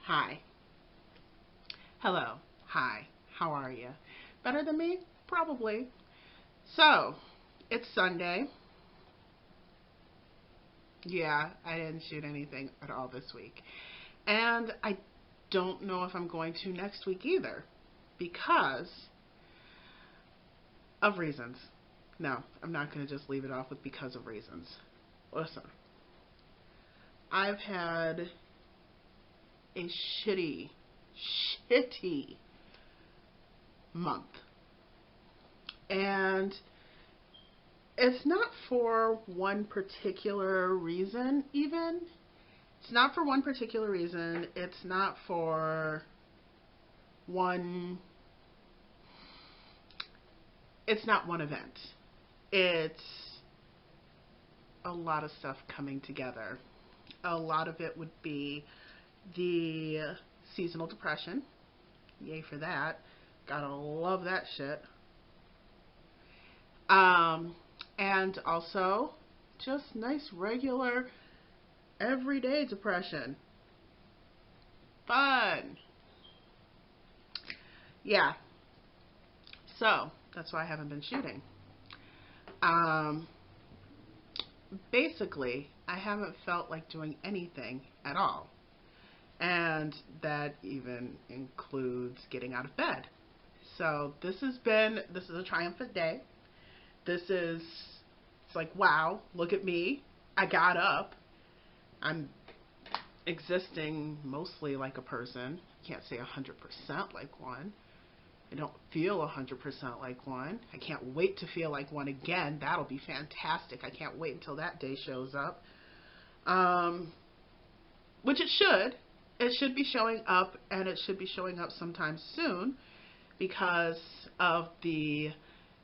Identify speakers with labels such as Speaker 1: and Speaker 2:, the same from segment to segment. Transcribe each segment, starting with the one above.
Speaker 1: Hi. Hello. Hi. How are you? Better than me? Probably. So, it's Sunday. Yeah, I didn't shoot anything at all this week. And I don't know if I'm going to next week either because of reasons. No, I'm not going to just leave it off with because of reasons. Listen, I've had a shitty month. And it's not for one particular reason, even. It's not for one particular reason. It's not for one. It's not one event. It's a lot of stuff coming together. A lot of it would be the seasonal depression. Yay for that. Gotta love that shit. And also just nice, regular, everyday depression. Fun. Yeah. So, that's why I haven't been shooting. Um, Basically, I haven't felt like doing anything at all. And that even includes getting out of bed. So, this is a triumphant day. It's like, wow, look at me. I got up. I'm existing mostly like a person. Can't say 100% like one. I don't feel 100% like one. I can't wait to feel like one again. That'll be fantastic. I can't wait until that day shows up. Which it should. It should be showing up, and it should be showing up sometime soon because of the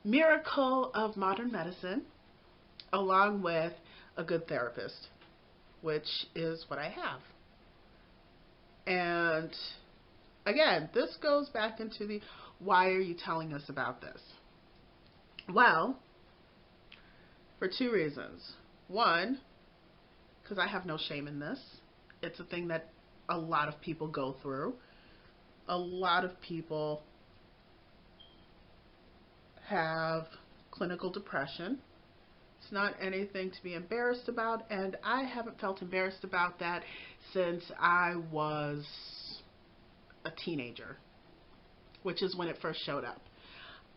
Speaker 1: miracle of modern medicine, along with a good therapist, which is what I have. And again, this goes back into the why are you telling us about this? Well, for two reasons. One, because I have no shame in this. It's a thing that a lot of people go through. A lot of people have clinical depression. It's not anything to be embarrassed about, and I haven't felt embarrassed about that since I was a teenager, which is when it first showed up.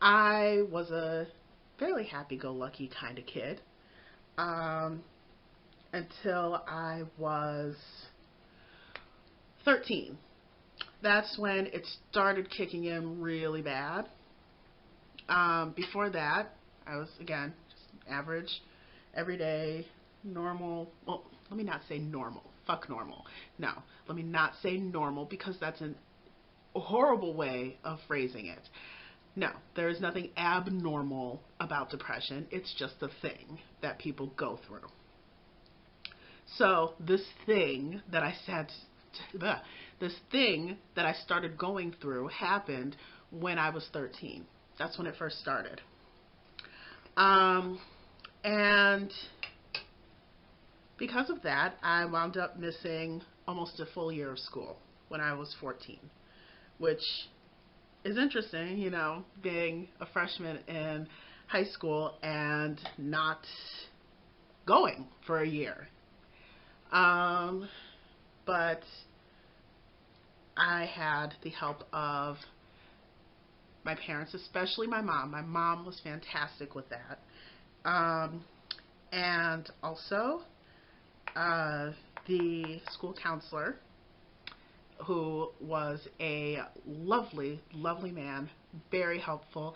Speaker 1: I was a fairly happy-go-lucky kind of kid until I was 13. That's when it started kicking in really bad. Before that, I was, again, just average, everyday, normal. Well, let me not say normal. Fuck normal. No, let me not say normal because that's a horrible way of phrasing it. No, there is nothing abnormal about depression. It's just a thing that people go through. So this thing that I started going through happened when I was 13. That's when it first started. And because of that, I wound up missing almost a full year of school when I was 14, which is interesting, being a freshman in high school and not going for a year. But I had the help of my parents, especially my mom. My mom was fantastic with that. And also the school counselor, who was a lovely, lovely man, very helpful,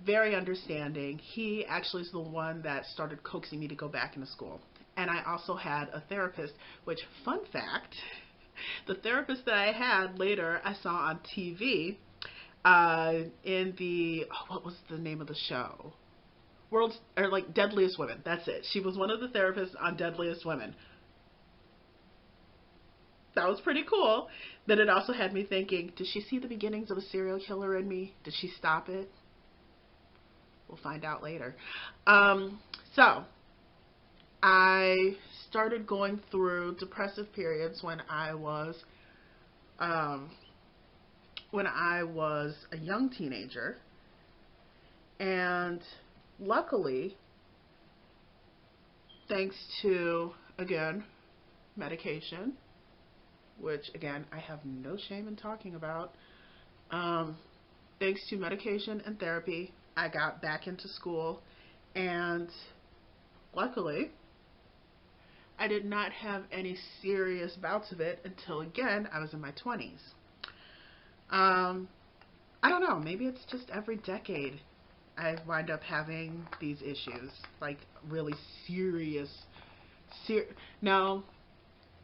Speaker 1: very understanding. He actually is the one that started coaxing me to go back into school. And I also had a therapist, which, fun fact, the therapist that I had later I saw on TV in what was the name of the show? Deadliest Women. That's it. She was one of the therapists on Deadliest Women. That was pretty cool. But it also had me thinking, did she see the beginnings of a serial killer in me? Did she stop it? We'll find out later. So, I started going through depressive periods when I was um, when I was a young teenager. And luckily, thanks to, again, medication, which, again, I have no shame in talking about, thanks to medication and therapy, I got back into school. And luckily, I did not have any serious bouts of it until, again, I was in my 20s. I don't know, maybe it's just every decade I wind up having these issues, like really serious, no,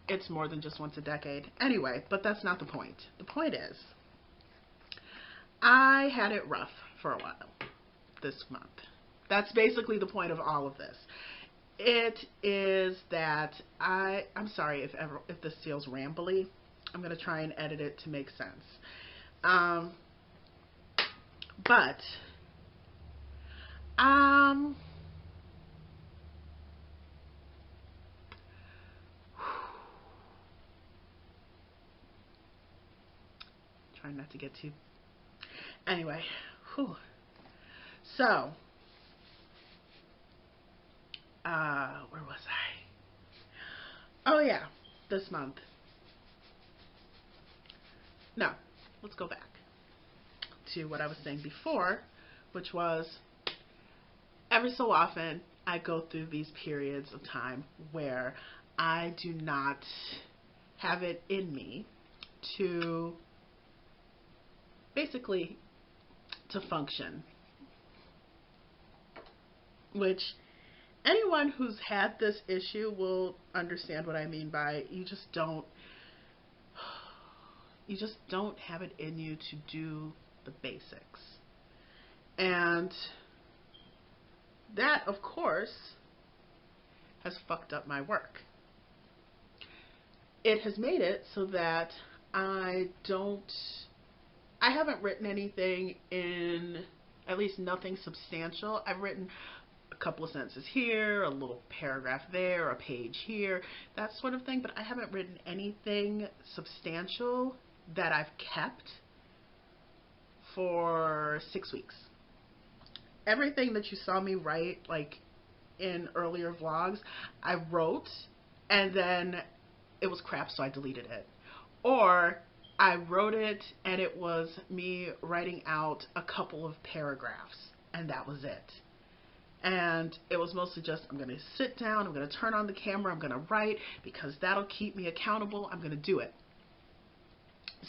Speaker 1: it's more than just once a decade. Anyway, but that's not the point. The point is, I had it rough for a while this month. That's basically the point of all of this. It is that I'm sorry if this feels rambly. I'm going to try and edit it to make sense. But trying not to get too. Anyway, whew. So, where was I? Oh yeah, this month. No, let's go back to what I was saying before, which was every so often I go through these periods of time where I do not have it in me to basically to function, which anyone who's had this issue will understand what I mean by you just don't have it in you to do the basics. And that, of course, has fucked up my work. It has made it so that I haven't written anything in, at least nothing substantial. I've written a couple of sentences here, a little paragraph there, a page here, that sort of thing, but I haven't written anything substantial that I've kept for 6 weeks. Everything that you saw me write, like in earlier vlogs, I wrote and then it was crap, so I deleted it. Or I wrote it and it was me writing out a couple of paragraphs and that was it. And it was mostly just, I'm going to sit down, I'm going to turn on the camera, I'm going to write because that'll keep me accountable, I'm going to do it.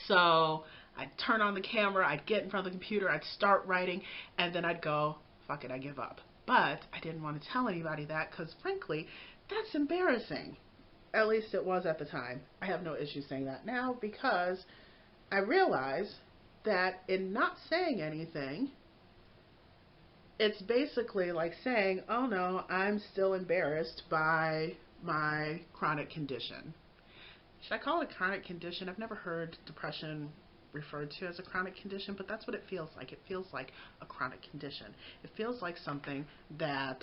Speaker 1: So I'd turn on the camera, I'd get in front of the computer, I'd start writing, and then I'd go, fuck it, I give up. But I didn't want to tell anybody that because, frankly, that's embarrassing. At least it was at the time. I have no issue saying that now because I realize that in not saying anything, it's basically like saying, oh no, I'm still embarrassed by my chronic condition. Should I call it a chronic condition? I've never heard depression referred to as a chronic condition, but that's what it feels like. It feels like a chronic condition. It feels like something that,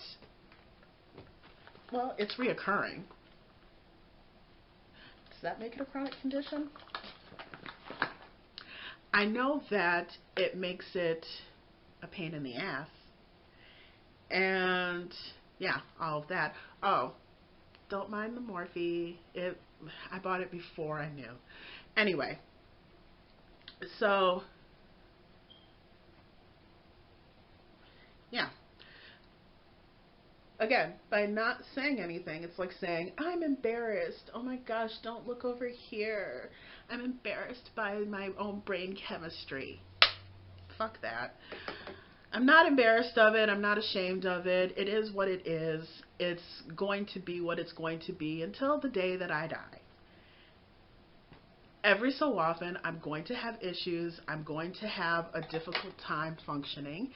Speaker 1: well, it's reoccurring. Does that make it a chronic condition? I know that it makes it a pain in the ass. And yeah, all of that. Oh, don't mind the Morphe. I bought it before I knew. Anyway, so yeah. Again, by not saying anything, it's like saying, I'm embarrassed. Oh my gosh, don't look over here. I'm embarrassed by my own brain chemistry. Fuck that. I'm not embarrassed of it. I'm not ashamed of it. It is what it is. It's going to be what it's going to be until the day that I die. Every so often, I'm going to have issues. I'm going to have a difficult time functioning,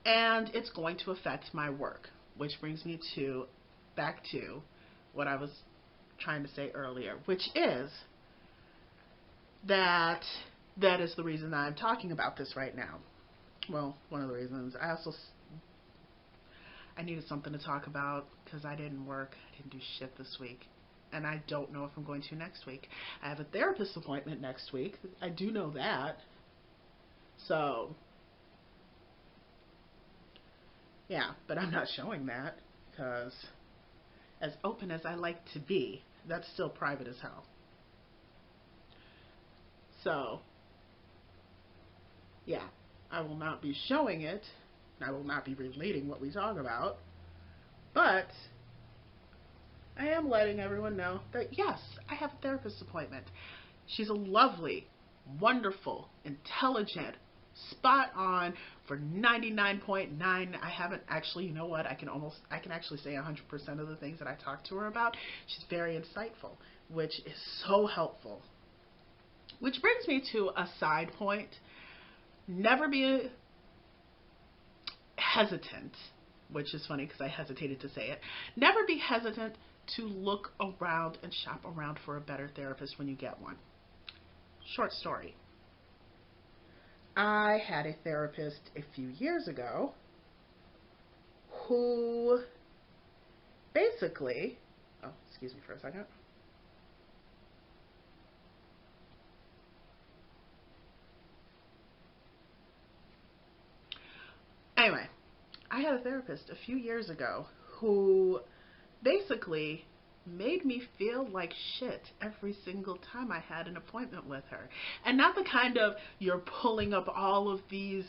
Speaker 1: and it's going to affect my work, which brings me back to what I was trying to say earlier, which is that is the reason that I'm talking about this right now. Well, one of the reasons. I needed something to talk about because I didn't work. I didn't do shit this week. and I don't know if I'm going to next week. I have a therapist appointment next week. I do know that. So, yeah, but I'm not showing that because as open as I like to be, that's still private as hell. So, yeah, I will not be showing it. I will not be relating what we talk about. But I am letting everyone know that yes, I have a therapist appointment. She's a lovely, wonderful, intelligent, spot on for 99.9. I haven't actually, you know what? I can actually say 100% of the things that I talked to her about. She's very insightful, which is so helpful. Which brings me to a side point. Never be hesitant, which is funny because I hesitated to say it. Never be hesitant to look around and shop around for a better therapist when you get one. Short story. I had a therapist a few years ago who basically, oh, excuse me for a second. Anyway, I had a therapist a few years ago who basically made me feel like shit every single time I had an appointment with her. And not the kind of you're pulling up all of these,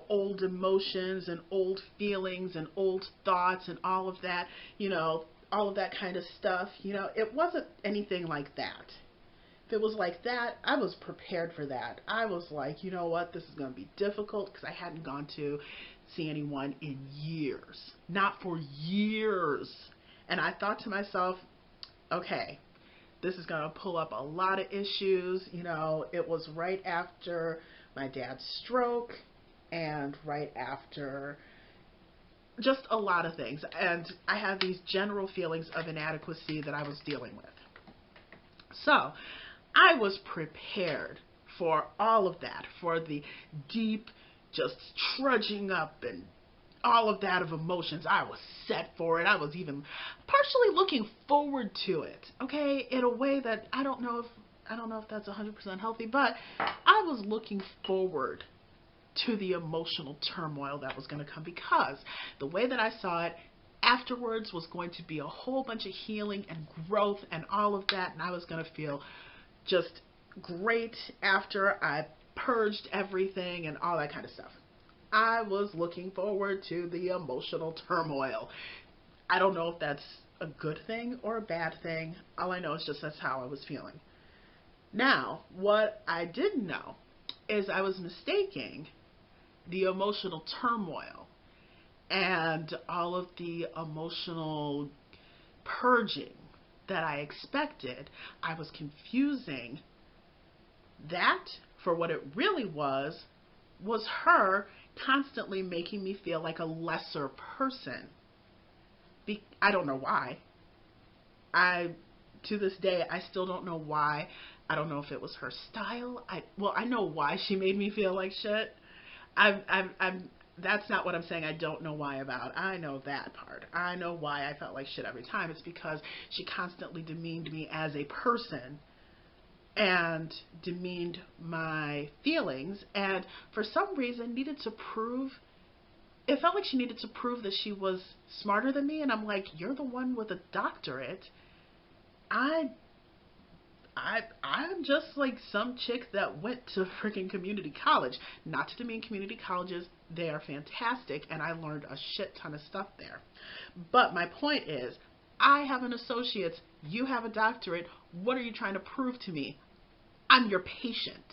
Speaker 1: old emotions and old feelings and old thoughts and all of that, all of that kind of stuff. It wasn't anything like that. If it was like that, I was prepared for that. I was like, you know what, this is going to be difficult because I hadn't gone to see anyone in years. Not for years. And I thought to myself, okay, this is going to pull up a lot of issues. It was right after my dad's stroke and right after just a lot of things. And I had these general feelings of inadequacy that I was dealing with. So I was prepared for all of that, for the deep, just trudging up and all of that of emotions. I was set for it. I was even partially looking forward to it, okay, in a way that I don't know if that's 100% healthy, but I was looking forward to the emotional turmoil that was going to come, because the way that I saw it, afterwards was going to be a whole bunch of healing and growth and all of that, and I was going to feel just great after I purged everything and all that kind of stuff. I was looking forward to the emotional turmoil. I don't know if that's a good thing or a bad thing. All I know is just that's how I was feeling. Now, what I didn't know is I was mistaking the emotional turmoil and all of the emotional purging that I expected. I was confusing that for what it really was her constantly making me feel like a lesser person. I don't know why. To this day, I still don't know why. I don't know if it was her style. I know why she made me feel like shit. That's not what I'm saying I don't know why about. I know that part. I know why I felt like shit every time. It's because she constantly demeaned me as a person and demeaned my feelings, and for some reason it felt like she needed to prove that she was smarter than me. And I'm like, you're the one with a doctorate. I'm just like some chick that went to freaking community college. Not to demean community colleges, they are fantastic, and I learned a shit ton of stuff there. But my point is, I have an associate's, you have a doctorate. What are you trying to prove to me? I'm your patient.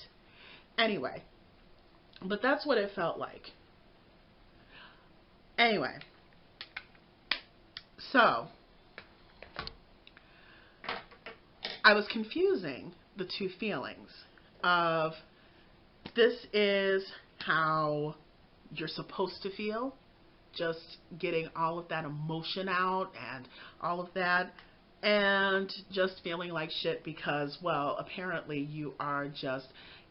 Speaker 1: Anyway, but that's what it felt like. Anyway, so I was confusing the two feelings of this is how you're supposed to feel, just getting all of that emotion out and all of that, and just feeling like shit because, well, apparently you are just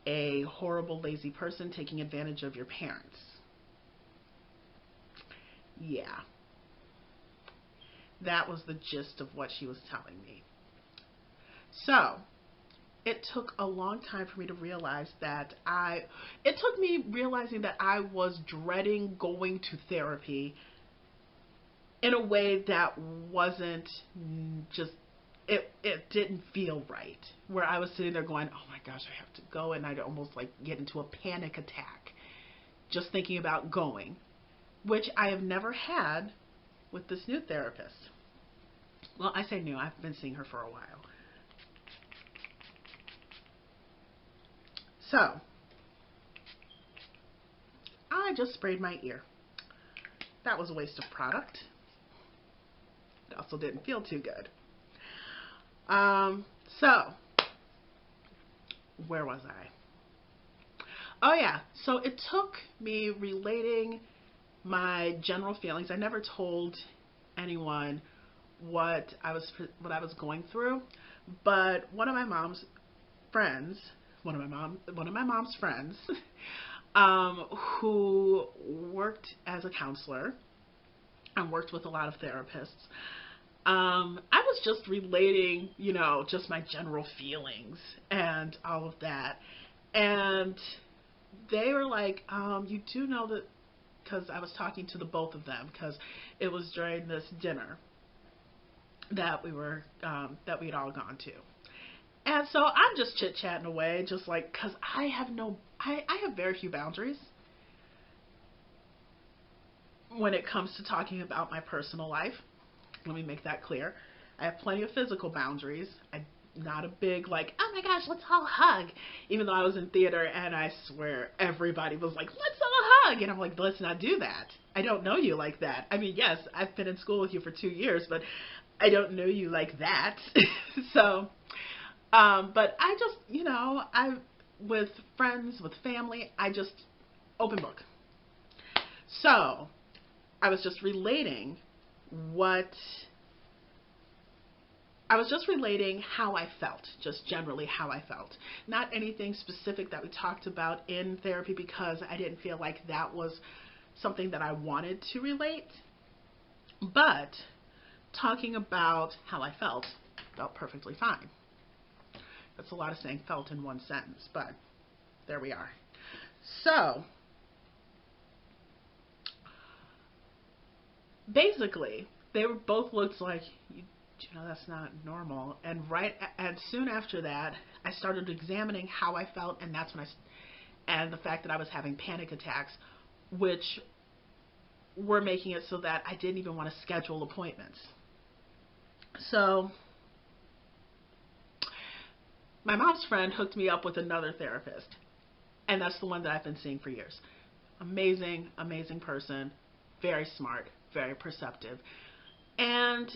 Speaker 1: a horrible, lazy person taking advantage of your parents. Yeah. That was the gist of what she was telling me. So it took a long time for me to realize that it took me realizing that I was dreading going to therapy in a way that wasn't just, it didn't feel right. Where I was sitting there going, oh my gosh, I have to go, and I'd almost like get into a panic attack just thinking about going, which I have never had with this new therapist. Well, I say new, I've been seeing her for a while. So, I just sprayed my ear. That was a waste of product. It also didn't feel too good. So, where was I? Oh yeah, so it took me relating my general feelings. I never told anyone what I was going through, but one of my mom's friends, who worked as a counselor and worked with a lot of therapists. I was just relating, just my general feelings and all of that. And they were like, you do know that, because I was talking to the both of them, because it was during this dinner that we had all gone to. And so I'm just chit-chatting away, just like, because I have very few boundaries when it comes to talking about my personal life. Let me make that clear. I have plenty of physical boundaries. I'm not a big, like, oh my gosh, let's all hug. Even though I was in theater, and I swear everybody was like, let's all hug. And I'm like, let's not do that. I don't know you like that. I mean, yes, I've been in school with you for 2 years, but I don't know you like that. So, but I just, with friends, with family, I just open book. So I was just relating how I felt, just generally how I felt. Not anything specific that we talked about in therapy, because I didn't feel like that was something that I wanted to relate. But talking about how I felt perfectly fine. That's a lot of saying felt in one sentence, but there we are. So, basically, they were both looked like, that's not normal. And soon after that, I started examining how I felt, and that's when and the fact that I was having panic attacks, which were making it so that I didn't even want to schedule appointments. So, my mom's friend hooked me up with another therapist, and that's the one that I've been seeing for years. Amazing, amazing person, very smart, very perceptive. And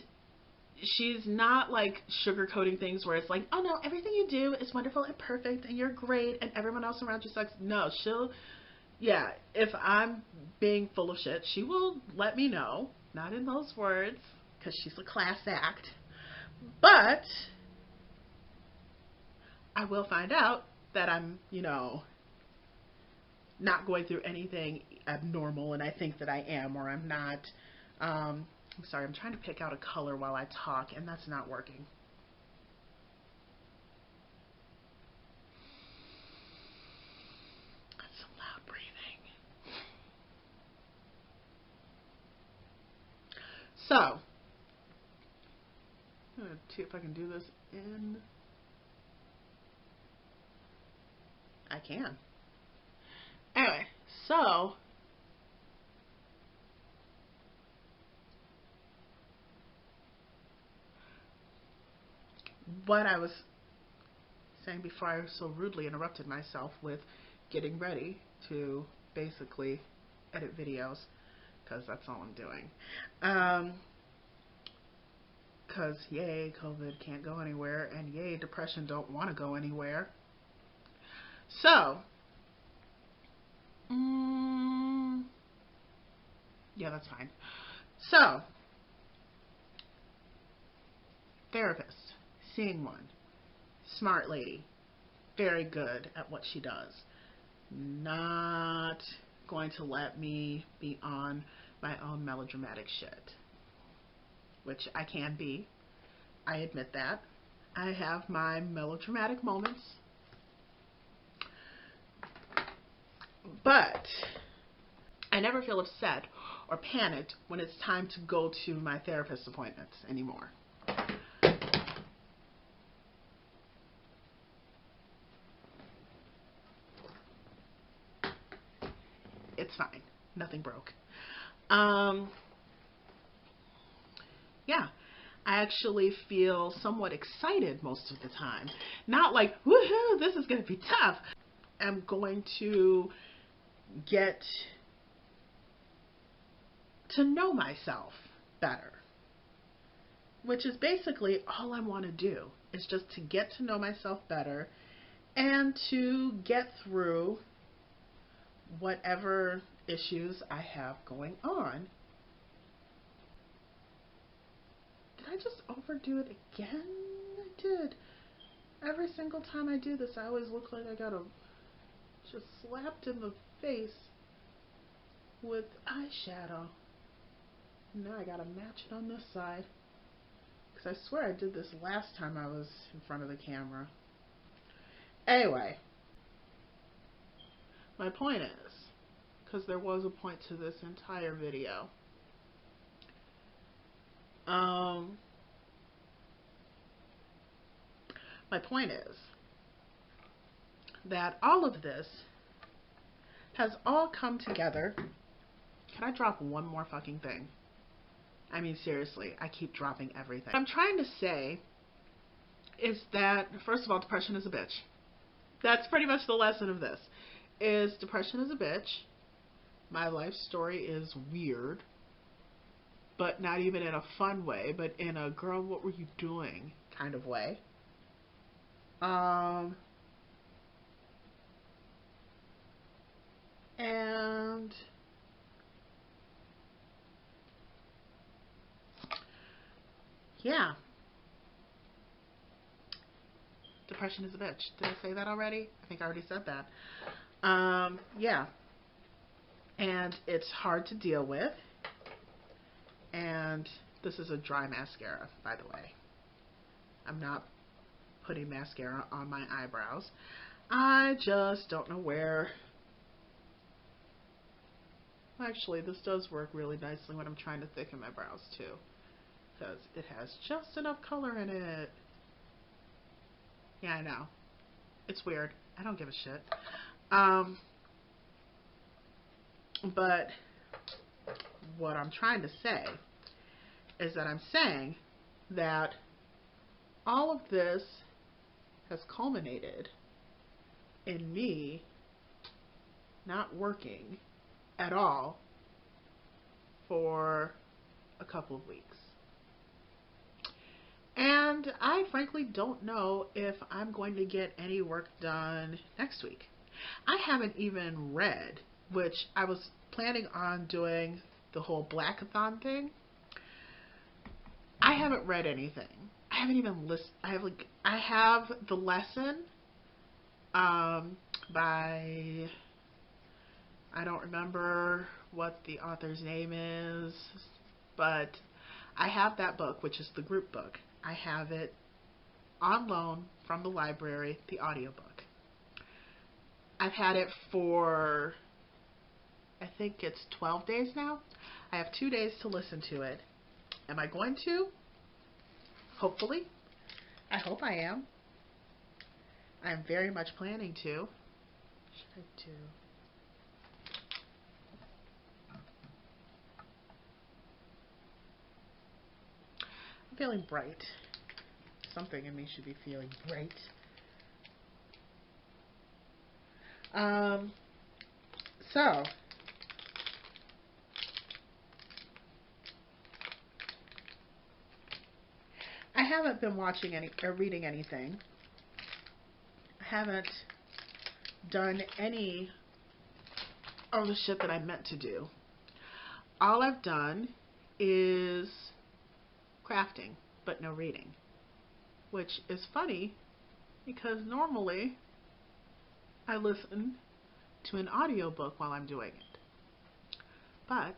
Speaker 1: she's not like sugarcoating things where it's like, oh no, everything you do is wonderful and perfect and you're great and everyone else around you sucks. No, if I'm being full of shit, she will let me know. Not in those words, because she's a class act. But I will find out that I'm, not going through anything abnormal, and I think that I am, or I'm not. I'm sorry, I'm trying to pick out a color while I talk, and that's not working. That's some loud breathing. So, I'm going to see if I can do this in... I can. Anyway, so... what I was saying before I so rudely interrupted myself with getting ready to basically edit videos, because that's all I'm doing. Because yay, COVID can't go anywhere, and yay, depression don't want to go anywhere. So, yeah, that's fine. So, therapist, seeing one, smart lady, very good at what she does. Not going to let me be on my own melodramatic shit, which I can be. I admit that. I have my melodramatic moments, but I never feel upset or panicked when it's time to go to my therapist appointments anymore. It's fine. Nothing broke. Yeah. I actually feel somewhat excited most of the time. Not like, woohoo, this is going to be tough. I'm going to get to know myself better, which is basically all I want to do, is just to get to know myself better and to get through whatever issues I have going on. Did I just overdo it again? I did. Every single time I do this, I always look like I got just slapped in the face with eyeshadow. Now I gotta match it on this side, because I swear I did this last time I was in front of the camera. Anyway, my point is, because there was a point to this entire video, my point is that all of this has all come together. Can I drop one more fucking thing? I mean, seriously, I keep dropping everything. What I'm trying to say is that, first of all, depression is a bitch. That's pretty much the lesson of this, is depression is a bitch. My life story is weird, but not even in a fun way, but in a girl, what were you doing kind of way. And yeah, depression is a bitch. Did I say that already? I think I already said that. Yeah, and it's hard to deal with. And this is a dry mascara, by the way. I'm not putting mascara on my eyebrows. I just don't know where. Actually, this does work really nicely when I'm trying to thicken my brows too, because it has just enough color in it. Yeah, I know. It's weird. I don't give a shit. But what I'm trying to say is that I'm saying that all of this has culminated in me not working at all for a couple of weeks. And I frankly don't know if I'm going to get any work done next week. I haven't even read, which I was planning on doing the whole Blackathon thing. I haven't read anything. I haven't even listened. I have the lesson by, I don't remember what the author's name is, but I have that book, which is the group book. I have it on loan from the library, the audiobook. I've had it for, I think it's 12 days now. I have 2 days to listen to it. Am I going to? Hopefully. I hope I am. I'm very much planning to. What should I do? I'm feeling bright. Something in me should be feeling bright. So I haven't been watching any or reading anything. I haven't done any of the shit that I meant to do. All I've done is crafting, but no reading. Which is funny, because normally I listen to an audiobook while I'm doing it. But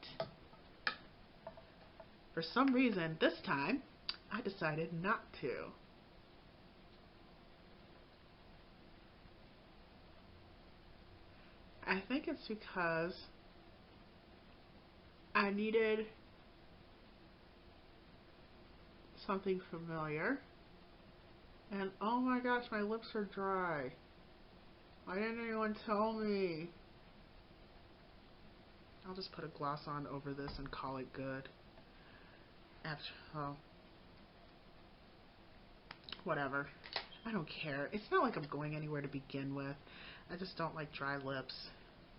Speaker 1: for some reason this time I decided not to. I think it's because I needed something familiar. And oh my gosh, my lips are dry. Why didn't anyone tell me? I'll just put a gloss on over this and call it good. Whatever. I don't care. It's not like I'm going anywhere to begin with. I just don't like dry lips.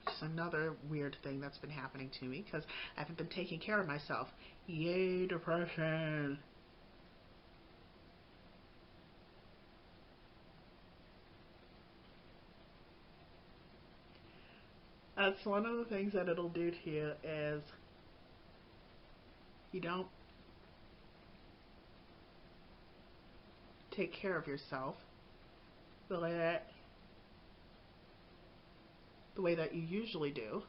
Speaker 1: Just another weird thing that's been happening to me because I haven't been taking care of myself. Yay, depression. That's one of the things that it'll do to you is you don't take care of yourself the way that you usually do,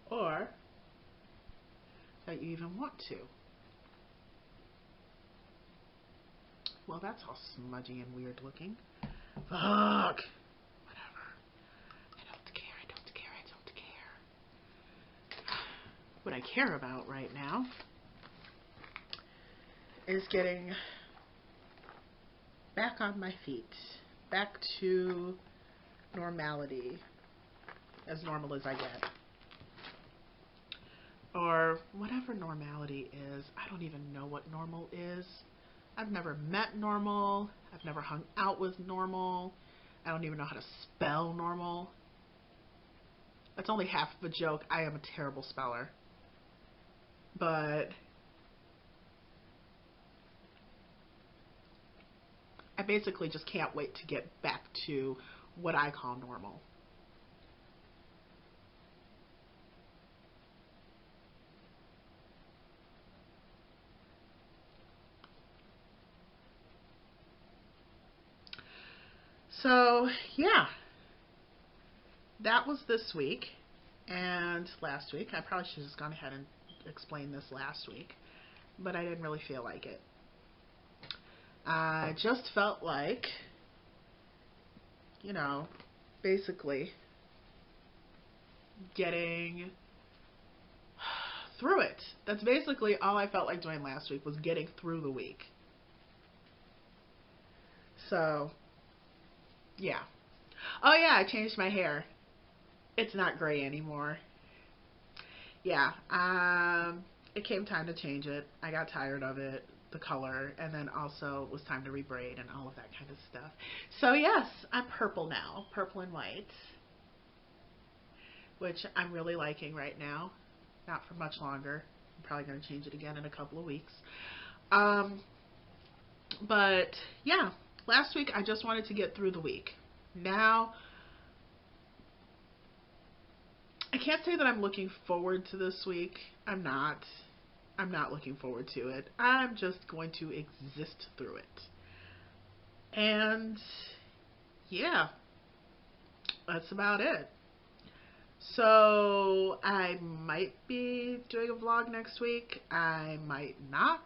Speaker 1: or that you even want to. Well, that's all smudgy and weird looking. Fuck. Whatever. I don't care. I don't care. I don't care. What I care about right now is getting back on my feet. Back to normality. As normal as I get. Or whatever normality is. I don't even know what normal is. I've never met normal. I've never hung out with normal. I don't even know how to spell normal. That's only half of a joke. I am a terrible speller. But I basically just can't wait to get back to what I call normal. So, yeah, that was this week and last week. I probably should have just gone ahead and explained this last week, but I didn't really feel like it. I just felt like, you know, basically getting through it. That's basically all I felt like doing last week, was getting through the week. So, yeah. Oh yeah, I changed my hair. It's not gray anymore. Yeah, it came time to change it. I got tired of it, the color, and then also it was time to rebraid and all of that kind of stuff. So yes, I'm purple now, purple and white, which I'm really liking right now. Not for much longer. I'm probably going to change it again in a couple of weeks. But yeah, last week I just wanted to get through the week. Now, I can't say that I'm looking forward to this week. I'm not looking forward to it. I'm just going to exist through it. And yeah, that's about it. So I might be doing a vlog next week. I might not.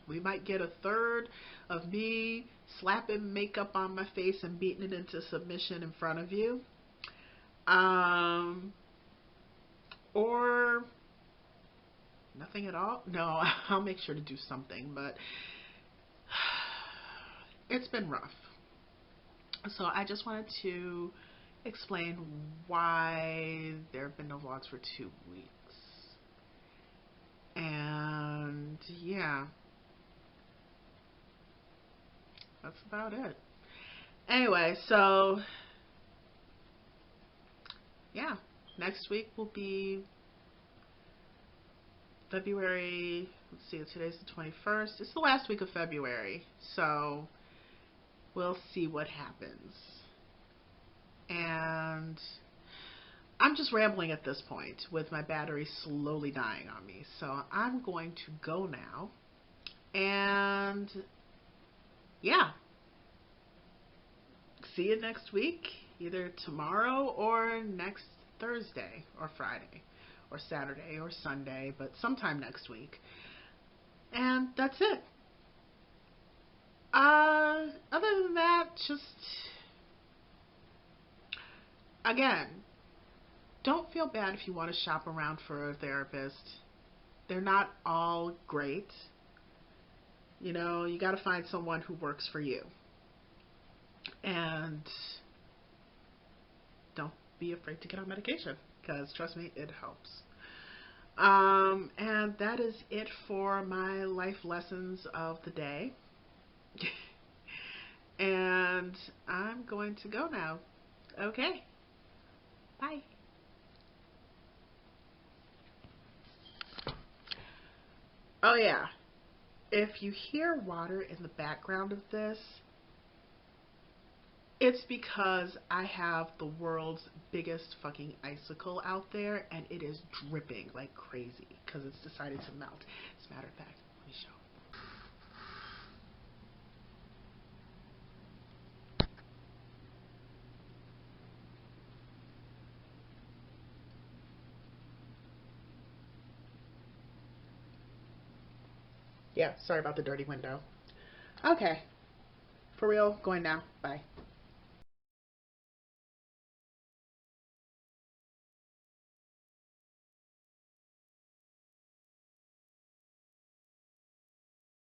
Speaker 1: We might get a third of me slapping makeup on my face and beating it into submission in front of you. Or nothing at all. No, I'll make sure to do something, but it's been rough. So I just wanted to explain why there have been no vlogs for 2 weeks. And yeah, that's about it. Anyway, so yeah, next week will be February. Let's see, today's the 21st. It's the last week of February, so we'll see what happens. And I'm just rambling at this point with my battery slowly dying on me. So I'm going to go now. And yeah, see you next week, either tomorrow or next Thursday or Friday or Saturday or Sunday, but sometime next week. And that's it. Other than that, just again, don't feel bad if you want to shop around for a therapist. They're not all great. You know, you got to find someone who works for you. And don't be afraid to get on medication, because trust me, it helps. And that is it for my life lessons of the day. And I'm going to go now. Okay. Bye. Oh yeah. If you hear water in the background of this, it's because I have the world's biggest fucking icicle out there, and it is dripping like crazy because it's decided to melt. As a matter of fact, let me show. Yeah, sorry about the dirty window. Okay, for real, going now. Bye.